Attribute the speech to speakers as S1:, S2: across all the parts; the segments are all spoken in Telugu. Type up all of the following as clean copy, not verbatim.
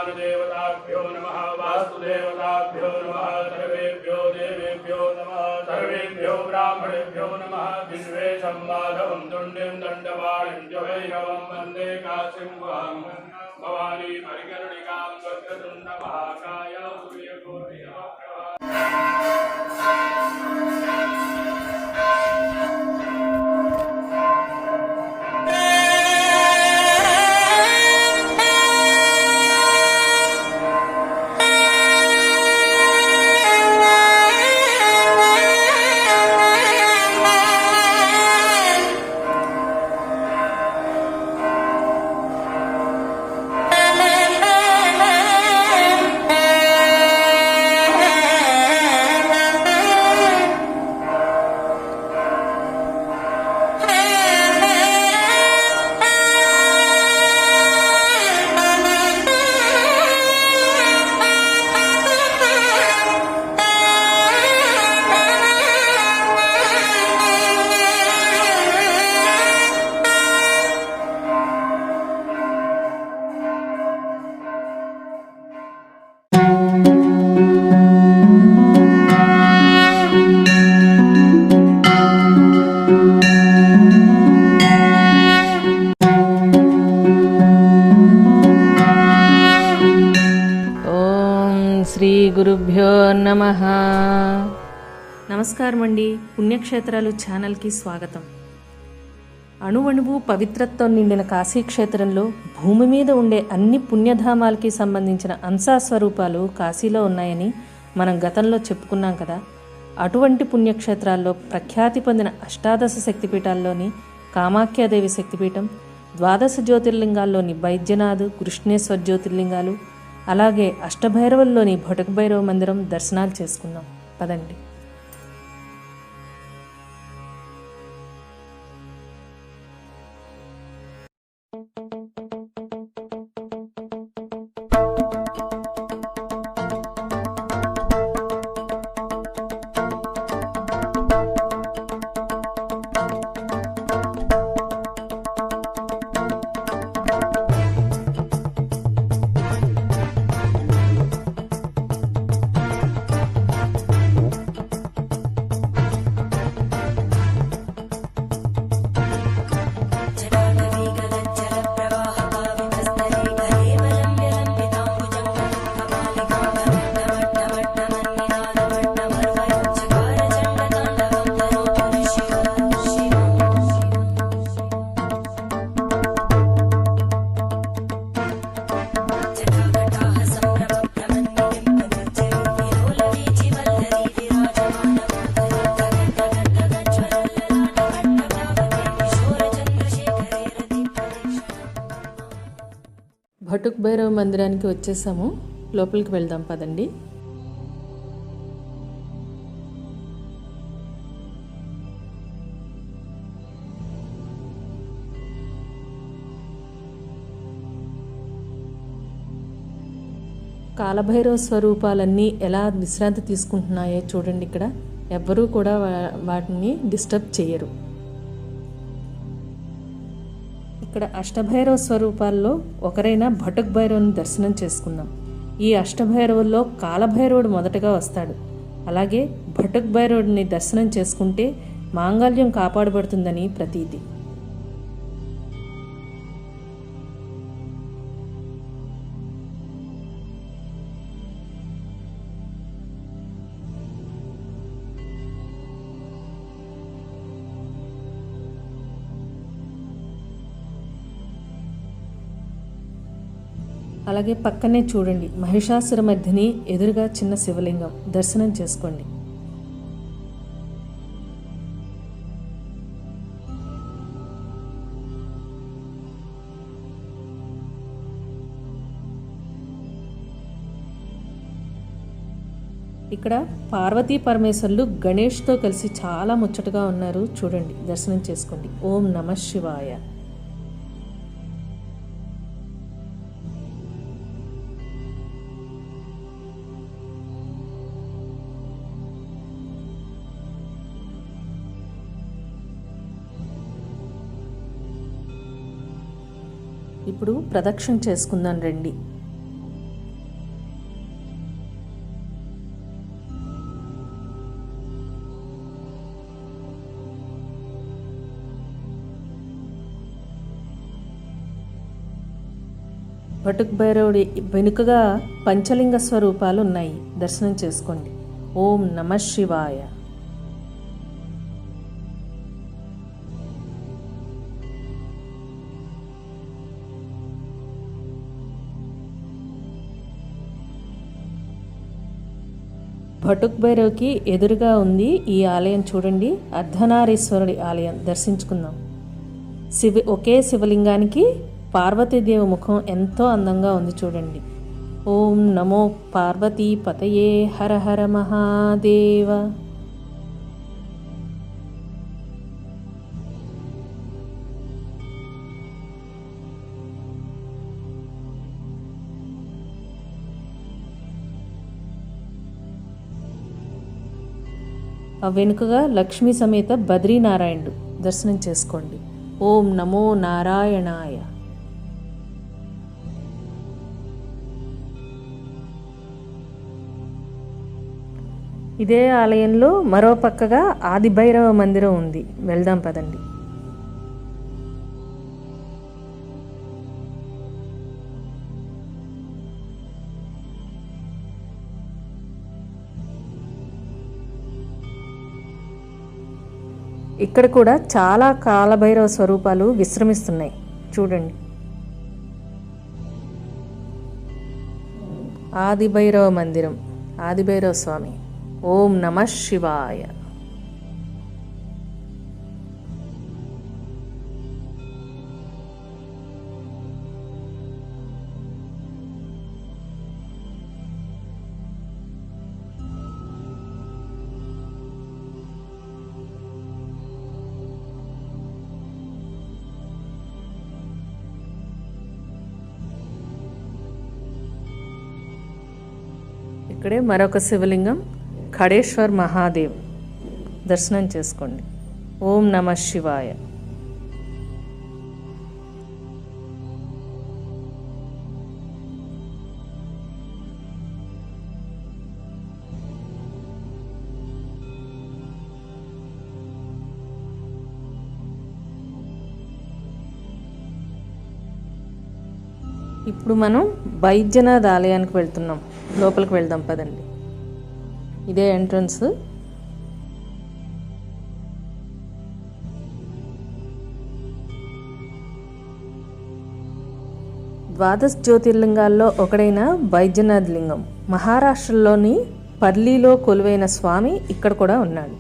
S1: देवताभ्यो नमः वास्तुदेवताभ्यो नमः सर्वेभ्यो देवेभ्यो नमः सर्वेभ्यो ब्राह्मणेभ्यो नमः विश्वेशं माधवं तुण्डिं दण्डपाणिं च भैरवं वन्दे काशीं भवानी परिकरुणिकां वक्रतुण्ड महाकाय सूर्यकोटि
S2: గురుభ్యో నమః. నమస్కారం అండి. పుణ్యక్షేత్రాలు ఛానల్కి స్వాగతం. అణువణువు పవిత్రత్వం నిండిన కాశీక్షేత్రంలో భూమి మీద ఉండే అన్ని పుణ్యధామాలకి సంబంధించిన అంశాస్వరూపాలు కాశీలో ఉన్నాయని మనం గతంలో చెప్పుకున్నాం కదా. అటువంటి పుణ్యక్షేత్రాల్లో ప్రఖ్యాతి పొందిన అష్టాదశ శక్తిపీఠాల్లోని కామాఖ్యాదేవి శక్తిపీఠం, ద్వాదశ జ్యోతిర్లింగాల్లోని బైద్యనాథ్, గృష్ణేశ్వర్ జ్యోతిర్లింగాలు, అలాగే అష్టభైరవుల్లోని భటుక్ భైరవ మందిరం దర్శనాలు చేసుకుందాం పదండి. భటుక్ భైరవ మందిరానికి వచ్చేసాము. లోపలికి వెళ్దాం పదండి. కాలభైరవ స్వరూపాలన్నీ ఎలా విశ్రాంతి తీసుకుంటున్నాయో చూడండి. ఇక్కడ ఎవ్వరూ కూడా వాటిని డిస్టర్బ్ చేయరు. ఇక్కడ అష్టభైరవ స్వరూపాల్లో ఒకరైన భటుక్ భైరవుని దర్శనం చేసుకుందాం. ఈ అష్టభైరవుల్లో కాలభైరవుడు మొదటగా వస్తాడు. అలాగే భటుక్ భైరవుడిని దర్శనం చేసుకుంటే మాంగళ్యం కాపాడబడుతుందని ప్రతీతి. అలాగే పక్కనే చూడండి మహిషాసురమర్దిని ఎదురుగా చిన్న శివలింగం, దర్శనం చేసుకోండి. ఇక్కడ పార్వతీ పరమేశ్వరులు గణేష్తో కలిసి చాలా ముచ్చటగా ఉన్నారు. చూడండి, దర్శనం చేసుకోండి. ఓం నమః శివాయ. ఇప్పుడు ప్రదక్షిణ చేసుకుందాం రండి. భటుక్ భైరవుడి వెనుకగా పంచలింగ స్వరూపాలు ఉన్నాయి, దర్శనం చేసుకోండి. ఓం నమః శివాయ. భటుక్ భైరవ్కి ఎదురుగా ఉంది ఈ ఆలయం. చూడండి, అర్ధనారీశ్వరుడి ఆలయం. దర్శించుకుందాం. ఒకే శివలింగానికి పార్వతీదేవి ముఖం ఎంతో అందంగా ఉంది. చూడండి. ఓం నమో పార్వతీ పతయే హర హర మహాదేవ. ఆ వెనుకగా లక్ష్మీ సమేత బద్రీనారాయణుడు. దర్శనం చేసుకోండి. ఓం నమో నారాయణాయ. ఇదే ఆలయంలో మరో పక్కగా ఆదిభైరవ మందిరం ఉంది. వెళ్దాం పదండి. ఇక్కడ కూడా చాలా కాలభైరవ స్వరూపాలు విశ్రమిస్తున్నాయి. చూడండి. ఆదిభైరవ మందిరం, ఆదిభైరవ స్వామి. ఓం నమః శివాయ. ఇక్కడే మరొక శివలింగం, ఖడేశ్వర్ మహాదేవ్. దర్శనం చేసుకోండి. ఓం నమః శివాయ. ఇప్పుడు మనం బైద్యనాథ్ ఆలయానికి వెళ్తున్నాం. లోపలికి వెళ్దాం పదండి. ఇదే ఎంట్రన్స్. ద్వాదశ జ్యోతిర్లింగాల్లో ఒకడైన బైద్యనాథ్ లింగం. మహారాష్ట్రలోని పర్లీలో కొలువైన స్వామి ఇక్కడ కూడా ఉన్నాడు.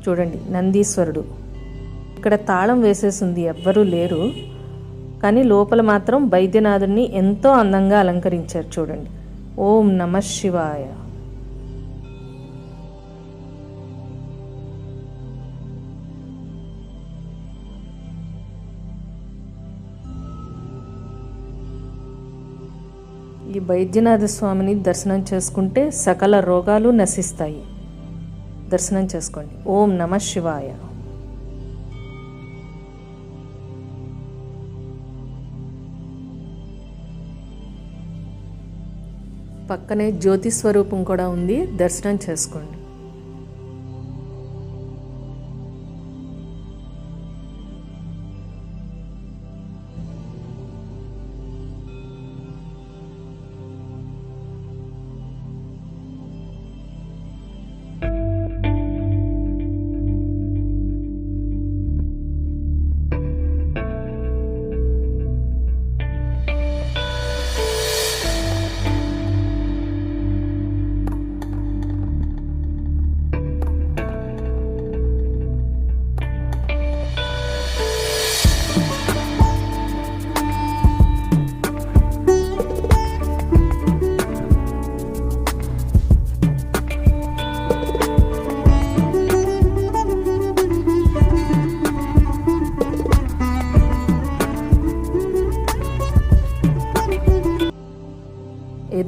S2: చూడండి, నందీశ్వరుడు. ఇక్కడ తాళం వేసేసింది, ఎవ్వరూ లేరు. కానీ లోపల మాత్రం బైద్యనాథుడిని ఎంతో అందంగా అలంకరించారు. చూడండి. ఓం నమః శివాయ. ఈ బైద్యనాథ స్వామిని దర్శనం చేసుకుంటే సకల రోగాలు నశిస్తాయి. దర్శనం చేసుకోండి. ఓం నమః శివాయ. పక్కనే జ్యోతి స్వరూపం కూడా ఉంది. దర్శనం చేసుకోండి.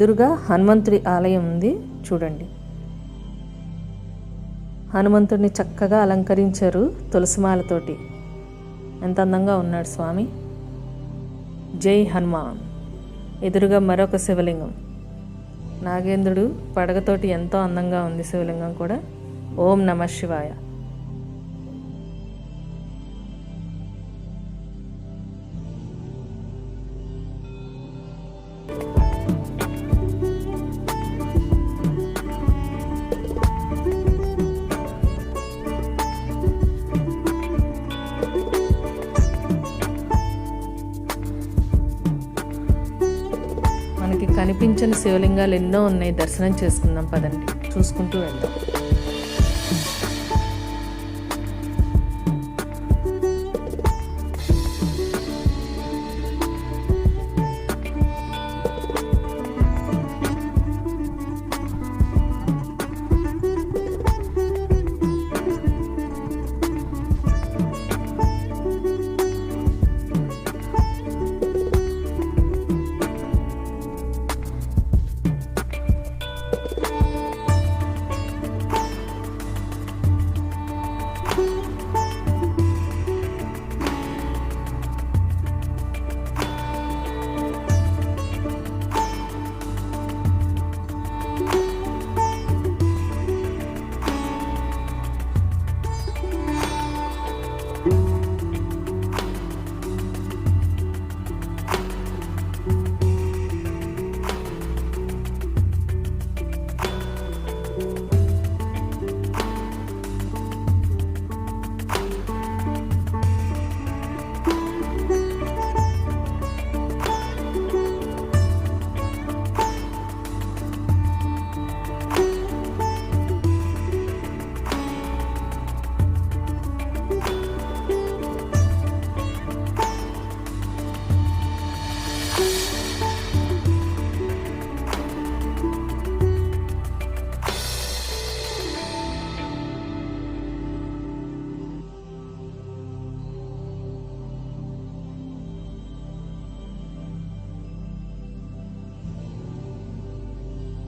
S2: ఎదురుగా హనుమంతుడి ఆలయం ఉంది చూడండి. హనుమంతుడిని చక్కగా అలంకరించారు తులసిమాలతోటి. ఎంత అందంగా ఉన్నాడు స్వామి. జై హనుమాన్. ఎదురుగా మరొక శివలింగం, నాగేంద్రుడు పడగతోటి ఎంతో అందంగా ఉంది శివలింగం కూడా. ఓం నమః శివాయ. మనకి కనిపించని శివలింగాలు ఎన్నో ఉన్నాయి, దర్శనం చేసుకుందాం పదండి, చూసుకుంటూ వెళ్దాం.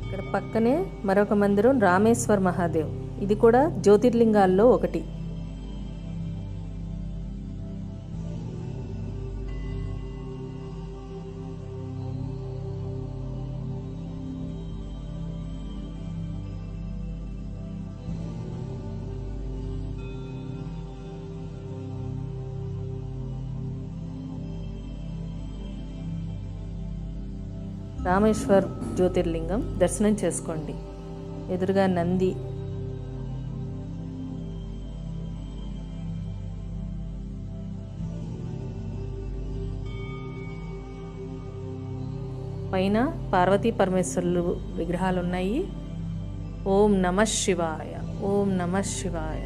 S2: ఇక్కడ పక్కనే మరొక మందిరం రామేశ్వర్ మహాదేవ్. ఇది కూడా జ్యోతిర్లింగాల్లో ఒకటి. రామేశ్వర్ జ్యోతిర్లింగం దర్శనం చేసుకోండి. ఎదురుగా నంది, పైన పార్వతీ పరమేశ్వరులు విగ్రహాలు ఉన్నాయి. ఓం నమః శివాయ, ఓం నమః శివాయ.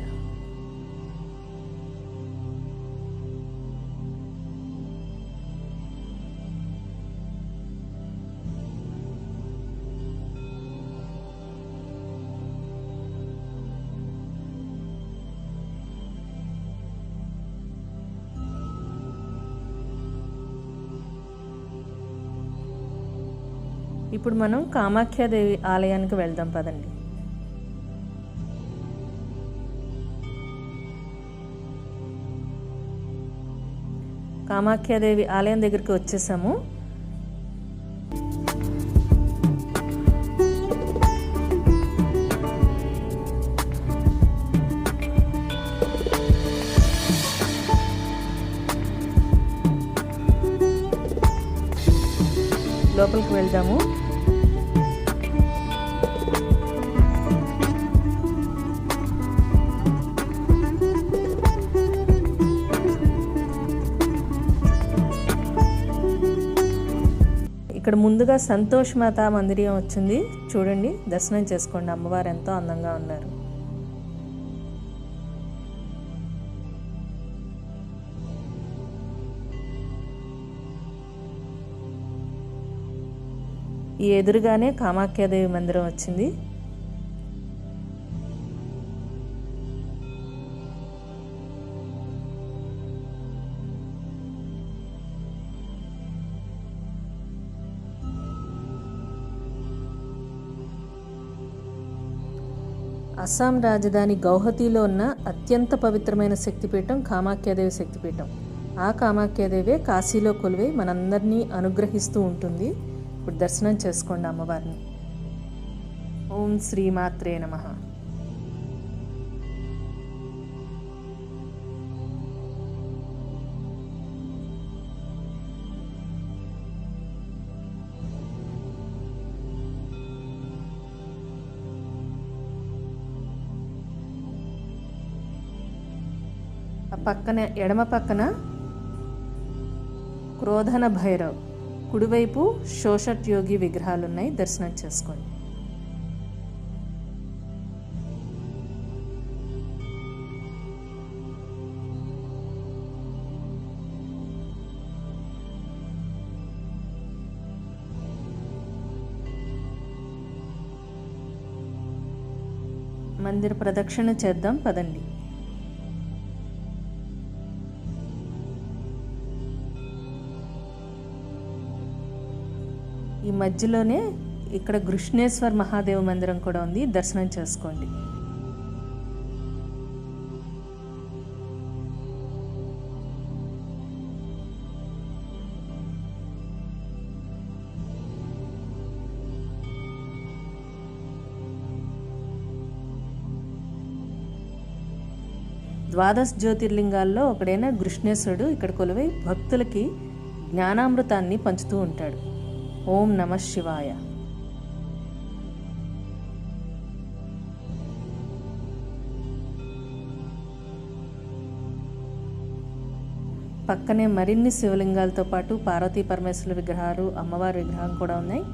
S2: ఇప్పుడు మనం కామాఖ్యాదేవి ఆలయానికి వెళ్దాం పదండి. కామాఖ్యాదేవి ఆలయం దగ్గరికి వచ్చేసాము. లోపలికి వెళ్దాము. ఇక్కడ ముందుగా సంతోష్ మాతా మందిరం వచ్చింది చూడండి, దర్శనం చేసుకోండి. అమ్మవారు ఎంతో అందంగా ఉన్నారు. ఈ ఎదురుగానే కామాఖ్యాదేవి మందిరం వచ్చింది. అస్సాం రాజధాని గౌహతిలో ఉన్న అత్యంత పవిత్రమైన శక్తిపీఠం కామాఖ్యాదేవి శక్తిపీఠం. ఆ కామాఖ్యాదేవే కాశీలో కొలువై మనందరినీ అనుగ్రహిస్తూ ఉంటుంది. ఇప్పుడు దర్శనం చేసుకోండి అమ్మవారిని. ఓం శ్రీమాత్రే నమః. ఆ పక్కన ఎడమ పక్కన క్రోధన భైరవ్, కుడివైపు శోషట్ యోగి విగ్రహాలు ఉన్నాయి. దర్శనం చేసుకోండి. మందిర ప్రదక్షిణ చేద్దాం పదండి. ఈ మధ్యలోనే ఇక్కడ గృష్ణేశ్వర్ మహాదేవ మందిరం కూడా ఉంది. దర్శనం చేసుకోండి. ద్వాదశ జ్యోతిర్లింగాల్లో ఒకడైన గృష్ణేశ్వరుడు ఇక్కడ కొలువై భక్తులకి జ్ఞానామృతాన్ని పంచుతూ ఉంటాడు. ఓం నమః శివాయ. పక్కనే మరిన్ని శివలింగాలతో పాటు పార్వతీ పరమేశ్వరుల విగ్రహాలు, అమ్మవారి విగ్రహం కూడా ఉన్నాయి.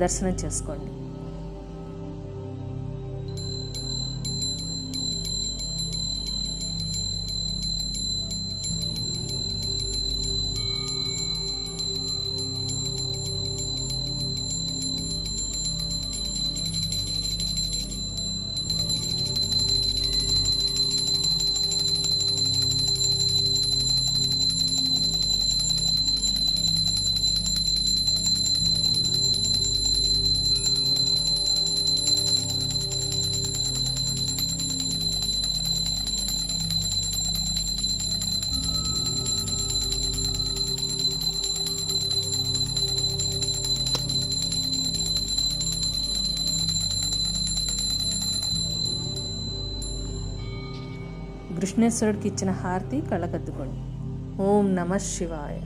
S2: దర్శనం చేసుకోండి. గృష్ణేశ్వరుడికి ఇచ్చిన హారతి కళ్ళకద్దుకోండి. ఓం నమః శివాయ.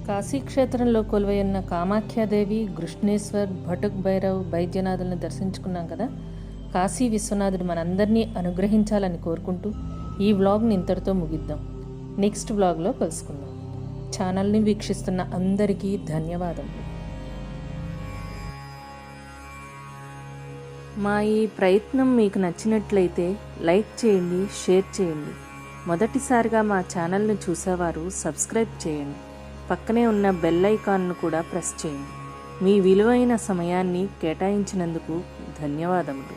S2: కాశీక్షేత్రంలో కొలువైన కామాఖ్యాదేవి, గృష్ణేశ్వర్, భటుక్ భైరవ్, బైద్యనాథులను దర్శించుకున్నాం కదా. కాశీ విశ్వనాథుడు మనందరినీ అనుగ్రహించాలని కోరుకుంటూ ఈ వ్లాగ్ని ఇంతటితో ముగిద్దాం. నెక్స్ట్ వ్లాగ్లో కలుసుకుందాం. ఛానల్ని వీక్షిస్తున్న అందరికీ ధన్యవాదములు. మా ఈ ప్రయత్నం మీకు నచ్చినట్లయితే లైక్ చేయండి, షేర్ చేయండి. మొదటిసారిగా మా ఛానల్ను చూసేవారు సబ్స్క్రైబ్ చేయండి. పక్కనే ఉన్న బెల్ ఐకాన్ను కూడా ప్రెస్ చేయండి. మీ విలువైన సమయాన్ని కేటాయించినందుకు ధన్యవాదములు.